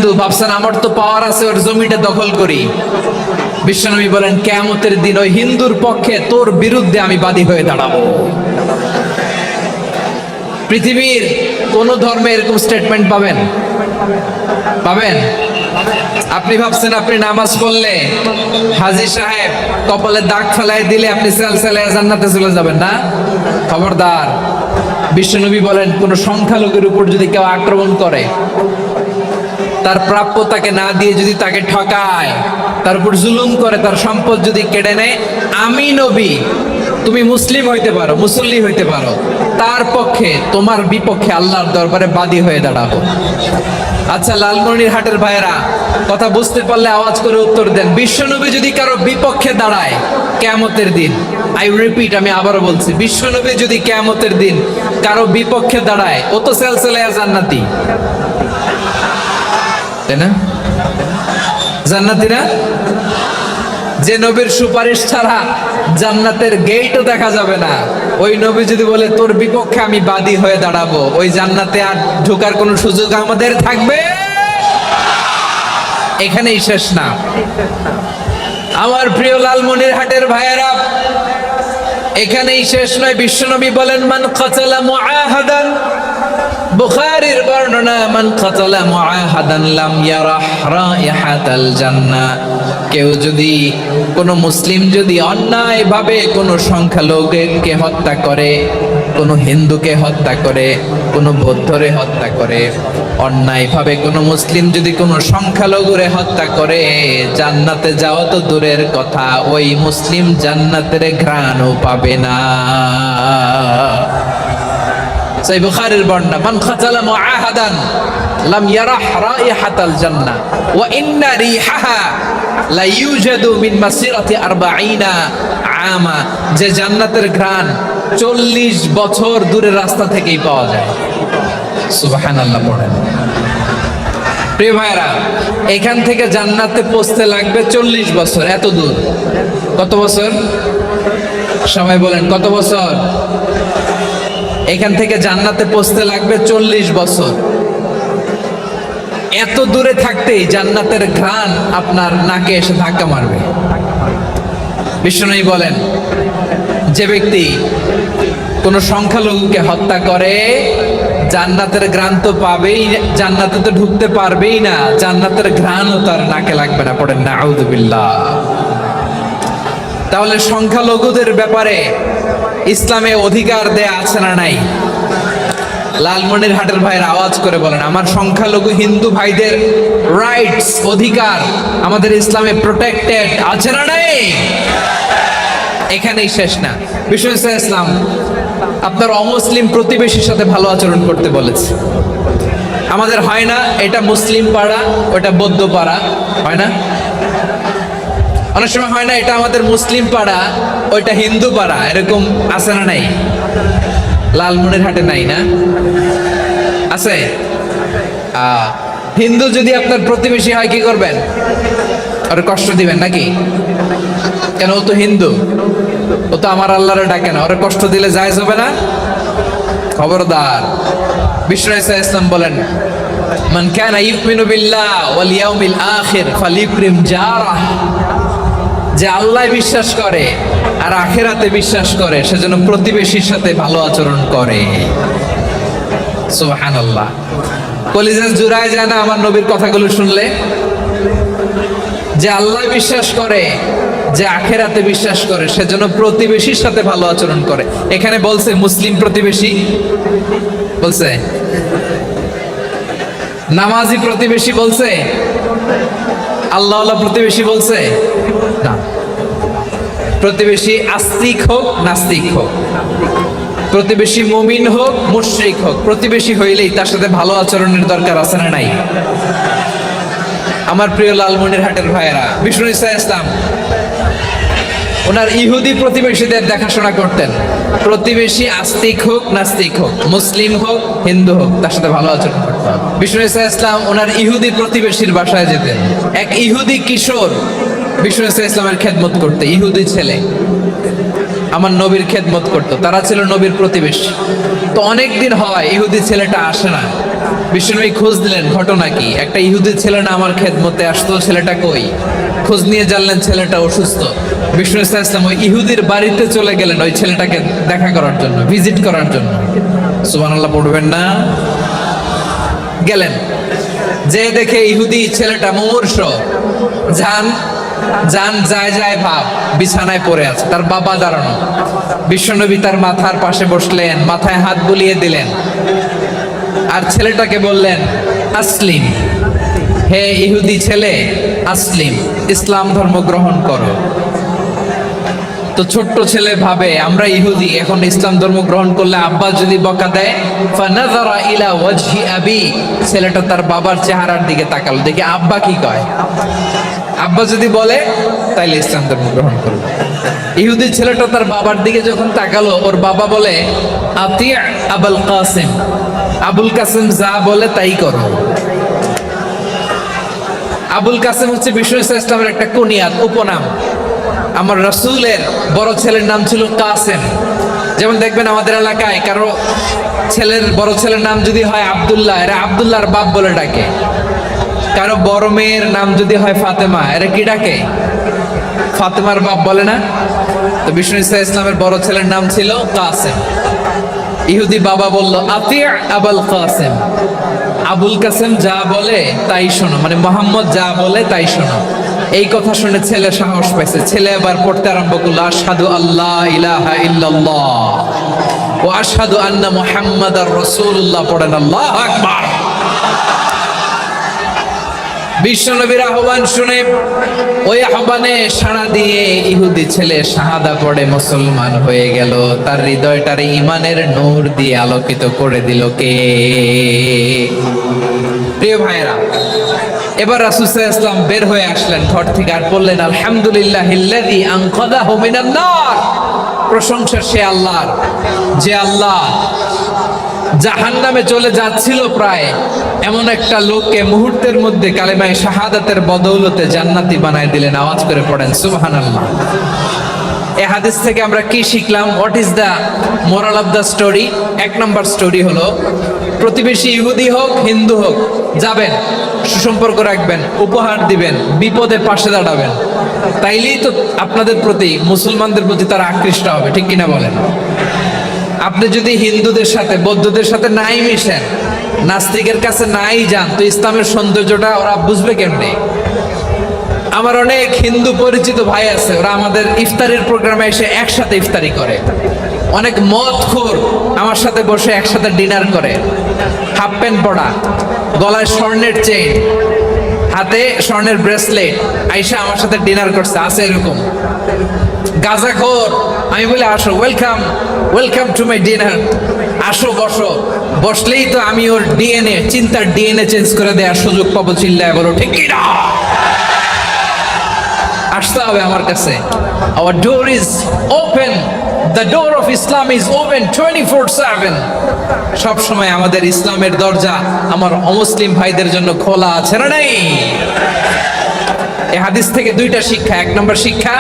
কিন্তু ভাবছেন আমার তো পাওয়ার আছে, ওর জমিটা দখল করি। বিশ্বনবী বলেন কিয়ামতের দিন ওই হিন্দুর পক্ষে তোর বিরুদ্ধে আমি বাদী হয়ে দাঁড়াবো। পৃথিবীর কোন ধর্মে এরকম স্টেটমেন্ট পাবেন? পাবেন? আপনি ভাবছেন আপনি নামাজ পড়লে হাজী সাহেব কপালে দাগ ফেলায় দিলে আপনি সেলসেলায় জান্নাতে চলে যাবেন না? খবরদার। বিশ্বনবী বলেন কোন সংখ্যালঘুর উপর যদি কেউ আক্রমণ করে, তার প্রাপ্য তাকে না দিয়ে যদি তাকে ঠকায়, তার উপর জুলুম করে, তার সম্পদ যদি কেড়ে নেয়, আমি নবী, তুমি মুসলিম হইতে পারো, মুসল্লি হইতে পারো, তার পক্ষে তোমার বিপক্ষে আল্লাহর দরবারে বাদী হয়ে দাঁড়াবো। আচ্ছা লালমনিরহাটের ভাইয়েরা, কথা বুঝতে পারলে আওয়াজ করে উত্তর দেন। বিশ্বনবী যদি কারো বিপক্ষে দাঁড়ায় কিয়ামতের দিন, আই রিপিট, আমি আবারও বলছি, বিশ্বনবী যদি কিয়ামতের দিন কারো বিপক্ষে দাঁড়ায়, ও তো সেলসেলায়া জান্নাতি, তাই না? জান্নাতি না? যে নবীর সুপারিশ ছাড়া জান্নাতের গেটও দেখা যাবে না, ওই নবী যদি বলে তোর বিপক্ষে আমি বাদী হয়ে দাঁড়াবো, ওই জান্নাতে আর ঢোকার কোনো সুযোগ আমাদের থাকবে? এখানেই শেষ না। আমার প্রিয় লালমনিরহাটের ভাইয়েরা, এখানেই শেষ নয়। বিশ্বনবী বলেন মান কাতালা মুআহাদান, বুখারীর বর্ণনা, মান কাতালা মুআহাদান লাম ইয়ারাহ রাইহাতাল জান্নাহ। কেউ যদি, কোন মুসলিম যদি অন্যায় ভাবে কোন সংখ্যালঘুকে হত্যা করে, কোন হিন্দুকে হত্যা করে, কোন বৌদ্ধরে হত্যা করে, অন্যায় ভাবে কোন মুসলিম যদি কোন সংখ্যালঘুরে হত্যা করে, জান্নাতে যাওয়া তো দূরের কথা, ওই মুসলিম জান্নাতের ঘ্রাণও পাবে না। সহিহ বুখারীর বর্ণনা, মান খাতালা মুআহাদান লাম ইয়ারাহ রাইহাতাল জান্নাহ ওয়া ইন্না রিহাহা লা ইউজাদু মিন মাসিরাতি 40 আমা। যে জান্নাতের ঘ্রাণ 40 বছর দূরের রাস্তা থেকেই পাওয়া যায়। সুবহানাল্লাহ পড়েন। প্রিয় ভাইরা, এখান থেকে জান্নাতে পৌঁছতে লাগবে 40 বছর। এত দূর, কত বছর? সবাই বলেন কত বছর? এখান থেকে জান্নাতে পৌঁছতে লাগবে 40 বছর। এত দূরে থাকতেই জান্নাতের ঘ্রাণ আপনার নাকে এসে ধাক্কা মারবে। বিশ্বনবী বলেন যে ব্যক্তি কোন সংখ্যালঘুকে হত্যা করে, জান্নাতের ঘ্রাণ তো পাবেই, জান্নাতে তো ঢুকতে পারবেই না, জান্নাতের ঘ্রাণও তার নাকে লাগবে না। পড়েন নাউযুবিল্লাহ। তাহলে সংখ্যালঘুদের ব্যাপারে ইসলামে অধিকার দেয়া আছে না নাই? লালমনিরহাটের ভাইয়ের আওয়াজ করে বলেন, আমার সংখ্যালঘু হিন্দু ভাইদের রাইটস, অধিকার আমাদের ইসলামে প্রোটেক্টেড আছে না নাই? এখানেই শেষ না। বিশ্বনবী সাল্লাল্লাহু আলাইহি ওয়াসাল্লাম আপনার অমুসলিম প্রতিবেশীর সাথে ভালো আচরণ করতে বলেছে। আমাদের হয় না এটা মুসলিম পাড়া, ওটা বৌদ্ধ পাড়া, হয় না? অনেক সময় হয় না এটা আমাদের মুসলিম পাড়া, ওইটা হিন্দু পাড়া, এরকম আছে না নাই? লালমনিরহাটে নাই না? আছে? হিন্দু যদি আপনার প্রতিবেশী হয় কি করবেন? আর কষ্ট দিবেন নাকি? কেন? ও তো হিন্দু, ও তো আমার আল্লাহরে ডাকে না, ওরে কষ্ট দিলে জায়েজ হবে না? খবরদার। বিশ্বনবী সাল্লাল্লাহু আলাইহি ওয়াসাল্লাম বলেন মান কানা ইউমিনু বিল্লাহ ওয়াল ইয়াউমিল আখির ফালিউকরিম জারাহ। যে আল্লাহ বিশ্বাস করে আর আখিরাতে বিশ্বাস করে, সেজন্য প্রতিবেশীর সাথে ভালো আচরণ করে। সুবহানাল্লাহ। কলিজা জুড়ায় যায় না আমার নবীর কথাগুলো শুনলে? যে আল্লাহ বিশ্বাস করে, যে আখিরাতে বিশ্বাস করে, সেজন্য প্রতিবেশীর সাথে ভালো আচরণ করে। এখানে বলছে মুসলিম প্রতিবেশী, বলছে নামাজি প্রতিবেশী, বলছে আল্লাহওয়ালা প্রতিবেশী, বলছে না। প্রতিবেশী আস্তিক হোক নাস্তিক হোক, প্রতিবেশী মুমিন হোক মুশরিক হোক, প্রতিবেশী হইলেই তার সাথে ভালো আচরণের দরকার আছে না নাই? আমার প্রিয় লালমনিরহাটের ভাইয়েরা, বিশ্বনবী সাল্লাল্লাহু আলাইহি ওয়াসাল্লাম ওনার ইহুদি প্রতিবেশীদের দেখাশোনা করতেন। প্রতিবেশী আস্তিক হোক নাস্তিক হোক, মুসলিম হোক হিন্দু হোক, তার সাথে ভালো আচরণ করতে হবে। বিশ্বনবী সাল্লাল্লাহু আলাইহি ওয়াসাল্লাম ওনার ইহুদি প্রতিবেশীর বাসায় যেতেন। এক ইহুদি কিশোর বিশ্বনবী সাল্লাল্লাহু আলাইহি ওয়াসাল্লামের খেদমত করতে, ইহুদি ছেলে আমার নবীর খেদমত করতো, তারা ছিল নবীর প্রতিবেশী। তো অনেক দিন হয় ইহুদি ছেলেটা আসে না, বিশ্বনবী খোঁজ দিলেন, ঘটনা কি? একটা ইহুদি ছেলে না আমার খেদমতে আসতো, ছেলেটা কই? খোঁজ নিয়ে জানলেন ছেলেটা অসুস্থ। বিষ্ণু ইসলাম ওই ইহুদির বাড়িতে চলে গেলেন ওই ছেলেটাকে দেখা করার জন্য, ভিজিট করার জন্য। সুবহানাল্লাহ পড়বেন না? গেলেন, যে দেখে ইহুদি ছেলেটা মুমূর্ষ, জান জান যায় যায় ভাব, বিছানায় পড়ে আছে, তার বাবা দাঁড়ানো। বিশ্বনবী তার মাথার পাশে বসলেন, মাথায় হাত বুলিয়ে দিলেন, আর ছেলেটাকে বললেন, আসলিম, হে ইহুদি ছেলে, আসলিম, ইসলাম ধর্ম গ্রহণ করো। তো ছোট্ট ছেলে ভাবে আমরা ইহুদি, এখন ইসলাম ধর্ম গ্রহণ করলে আব্বা যদি বকা দেয়। ফানাযারা ইলা ওয়াজহি আবি, ছেলেটা তার বাবার চেহারার দিকে তাকালো, দেখি আব্বা কি কয়। আব্বা যদি বলে তাইলে ইসলাম ধর্ম গ্রহণ করবে। ইহুদি ছেলেটা তার বাবার দিকে যখন তাকালো, ওর বাবা বলে, আতি আবুল কাসিম, আবুল কাসিম যা বলে তাই করো। আবুল কাসিম হচ্ছে বিষ্ণু ইসলামের একটা কুনিয়াত, উপনাম। আমার রাসূলের বড় ছেলের নাম ছিল কাসেম। যেমন দেখবেন আমাদের এলাকায় কারো ছেলের বড় ছেলের নাম যদি হয় আব্দুল্লাহ, এরা আব্দুল্লাহর বাপ বলে ডাকে। কারো বড় মেয়ের নাম যদি হয় ফাতেমা, এরা কি ডাকে? ফাতেমার বাপ বলে না? তো বিষ্ণু ইসলামের বড় ছেলের নাম ছিল কাসেম। ইহুদি বাবা বলল, আতি আবুল কাসেম, আবুল কাসেম যা বলে তাই শোনো, মানে মোহাম্মদ যা বলে তাই শোনো। এই কথা শুনে ছেলে সাহস পাইছে, ছেলে এবার পড়তে আরম্ভ করলো, আশহাদু আল্লাহ ইলাহা ইল্লাল্লাহ ওয়া আশহাদু আন্না মুহাম্মাদার রাসূলুল্লাহ, পড়েন আল্লাহু আকবার। বিশ্বনবীর আহ্বান শুনে ওই আহ্বানে সাড়া দিয়ে ইহুদি ছেলে শাহাদা পড়ে মুসলমান হয়ে গেল। তার হৃদয়টারে ঈমানের নূর দিয়ে আলোকিত করে দিল কে? প্রিয় ভাইরা, এবার রাসূল সাল্লাল্লাহু আলাইহি ওয়াসাল্লাম বের হয়ে আসলেন ঘর থেকে, আর বললেন, আলহামদুলিল্লাহিল্লাযী আনকাযাহু মিনান নার, প্রশংসা সে আল্লাহর, যে আল্লাহ জাহান্নামে চলে যাচ্ছিল প্রায় এমন একটা লোককে মুহূর্তের মধ্যে কালেমায়ে শাহাদাতের বদৌলতে জান্নাতি বানায় দিলেন। আওয়াজ করে পড়েন সুবহানাল্লাহ। এই হাদিস থেকে আমরা কি শিখলাম? What is the moral of the story? এক নম্বর স্টোরি হলো, প্রতিবেশী ইহুদি হোক হিন্দু হোক, যাবেন, সুসম্পর্ক রাখবেন, উপহার দিবেন, বিপদে পাশে দাঁড়াবেন, তাইলেই তো আপনাদের প্রতি, মুসলমানদের প্রতি তারা আকৃষ্ট হবে, ঠিক কিনা বলেন? আপনি যদি হিন্দুদের সাথে বৌদ্ধদের সাথে নাই মিশেন, নাস্তিকের কাছে নাই যান, তো ইসলামের সৌন্দর্যটা ওরা বুঝবে কেমনে? আমার অনেক হিন্দু পরিচিত ভাই আছে, ওরা আমাদের ইফতারির প্রোগ্রামে এসে একসাথে ইফতারি করে। অনেক মদখোর আমার সাথে বসে একসাথে ডিনার করে, হাফ প্যান্ট পরা, গলায় স্বর্ণের চেইন, হাতে স্বর্ণের ব্রেসলেট, আইসা আমার সাথে ডিনার করছে, আছে এরকম। গাঁজাখোর, আমি বলি আসো, welcome welcome to my dinner, আসো বসো। বসলেই তো আমি ওর ডিএনএ, চিন্তার ডিএনএ চেঞ্জ করে দেওয়ার সুযোগ পাবো, চিল্লায় বলো ঠিক কি না? আসতে হবে আমার কাছে। Our door is open, the door of Islam is open 24/7। সব সময় আমাদের ইসলামের দরজা আমার অমুসলিম ভাইদের জন্য খোলা আছে না নাই? এই হাদিস থেকে দুইটা শিক্ষা। এক নম্বর শিক্ষা,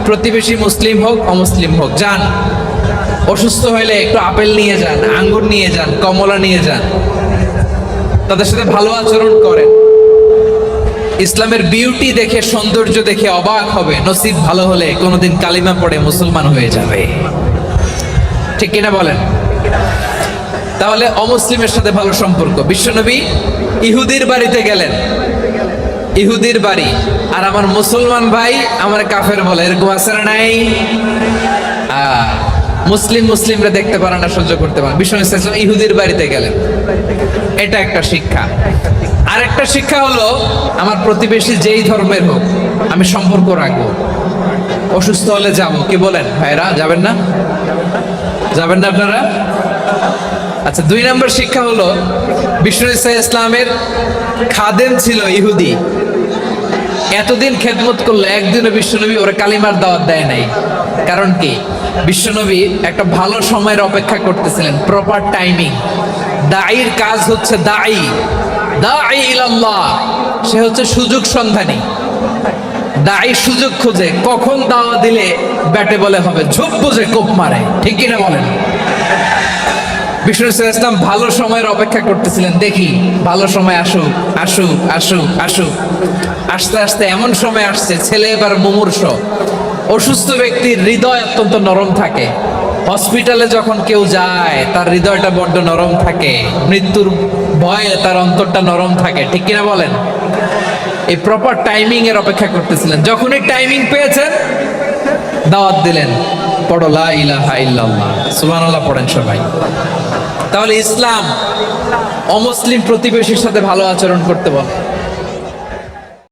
প্রতিবেশী মুসলিম হোক অমুসলিম হোক, যান, অসুস্থ হইলে একটু আপেল নিয়ে যান, আঙ্গুর নিয়ে যান, কমলা নিয়ে যান, তাদের সাথে ভালো আচরণ করেন। ইসলামের বিউটি দেখে, সৌন্দর্য দেখে অবাক হবে, নসিব ভালো হলে কোনোদিন কালিমা পড়ে মুসলমান হয়ে যাবে, ঠিক কিনা বলেন? তাহলে অমুসলিমের সাথে ভালো সম্পর্ক। বিশ্বনবী ইহুদির বাড়িতে গেলেন, ইহুদির বাড়ি, আর আমার মুসলমান ভাই আমার কাফের বলে, এরকম আছে না নাই? মুসলিমরা দেখতে পারে না, সহ্য করতে পারে। বিশ্বনবী সাল্লাল্লাহু আলাইহি ওয়াসাল্লাম ইহুদির বাড়িতে গেলেন, এটা একটা শিক্ষা। আরেকটা শিক্ষা হলো, আমার প্রতিবেশী যেই ধর্মের হোক আমি সম্পর্ক রাখবো। অসুস্থ হলে যাবো, কি বলেন ভাইরা? যাবেন না? যাবেন না আপনারা? আচ্ছা, দুই নম্বর শিক্ষা হলো, বিষ্ণু ইসলামের খাদেম ছিল ইহুদি, এতদিন খেদমত করলো, একদিনও বিশ্বনবী ওরা কালিমার দাওয়াত দেয় নাই। কারণ কি? বিশ্বনবী একটা ভালো সময়ের অপেক্ষা করতেছিলেন, প্রপার টাইমিং। দাঈর কাজ হচ্ছে দাঈ ইলাল্লাহ, সে হচ্ছে সুযোগ সন্ধানী। দাঈ সুযোগ খোঁজে, কখন দাওয়া দিলে ব্যাটে বলে হবে, ঝোপ বুঝে কোপ মারে, ঠিক কিনা বলেন? বিষ্ণু ইসলাম ভালো সময়ের অপেক্ষা করতেছিলেন, দেখি ভালো সময় আসুক আসুক আসুক আসুক। আস্তে আস্তে এমন সময় আসছে, ছেলে এবার মুমূর্ষ। অসুস্থ ব্যক্তির হৃদয় অত্যন্ত নরম থাকে। হসপিটালে যখন কেউ যায় তার হৃদয়টা বড্ড নরম থাকে, মৃত্যুর ভয়ে তার অন্তরটা নরম থাকে, ঠিক কিনা বলেন? এই প্রপার টাইমিং এর অপেক্ষা করতেছিলেন। যখনই টাইমিং পেয়েছেন দাওয়াত দিলেন, পড়ো লা ইলাহা ইল্লাল্লাহ, সুবহানাল্লাহ পড়েন সবাই। তাহলে ইসলাম অমুসলিম প্রতিবেশীর সাথে ভালো আচরণ করতে বলে।